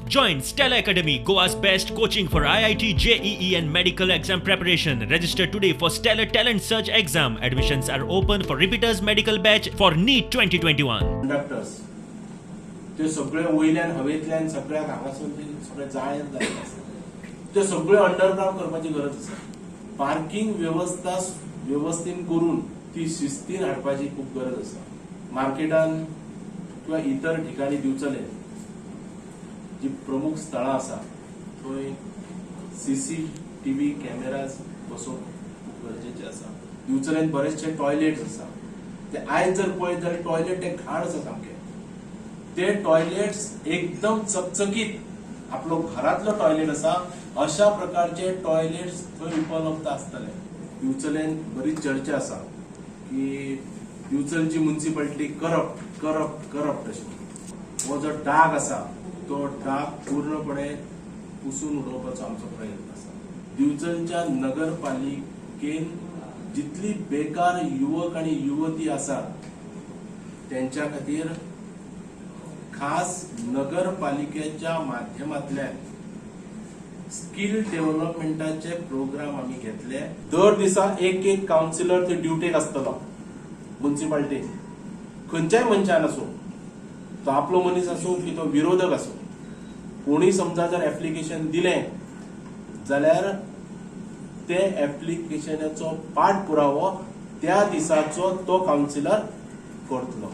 Join Stella Academy, Goa's best coaching for IIT, JEE and medical exam preparation. Register today for Stellar Talent Search exam. Admissions are open for repeaters medical batch for NEET 2021. Conductors ते सगळे वयल्यान हवेंतल्यान सगळ्याक हांगासून ते सगळे जाळेर जाल्ले आसा ते सगळे अंडरग्राउंड करपाची गरज आसा. पार्किंग व्यवस्था व्यवस्थित करून ती शिस्तीन हाडपाची खूब गरज आसा. मार्केटान किंवा इतर ठिकाणी दिवचले जी प्रमुख स्थळां आसा थंय CCTV कॅमेराज बसोवप खूब गरजेचे आसा. दिवचलेन बरेचशे टॉयलेट्स आसा ते आयज जर पळयत जाल्यार टॉयलेट ते घाण आसा सामके. ते टॉयलेट्स एकदम चकचकीत आपलो घरातलो टॉयलेट आसा अशा प्रकारचे टॉयलेट्स थंय उपलब्ध आसतले. दिवचलेन बरीच चर्चा आसा की दिवचलची म्युनिसिपालिटी करप्ट अशी. हो जो डाग आसा तो डाग पूर्णपणे पुसून उडोवपाचो आमचो प्रयत्न आसा. दिवचलच्या नगरपालिकेन जितली बेकार युवक आणि युवती आसा त्यांच्या खातीर खास नगरपालिकेच्या माध्यमांतल्यान स्किल डेव्हलपमेंटाचे प्रोग्राम आम्ही घेतले. दर दिसा एक काउन्सिलर ते ड्युटेक आसतलो म्युनिसिपालिटीन. खंयच्याय मनशान आसूं तो आपलो मनीस आसूं की तो विरोधक आसूं कोणी समजा जर एप्लिकेशन दिलें जाल्यार ते एप्लिकेशनाचो पाठपुरावो त्या दिसाचो तो काउन्सिलर करतलो.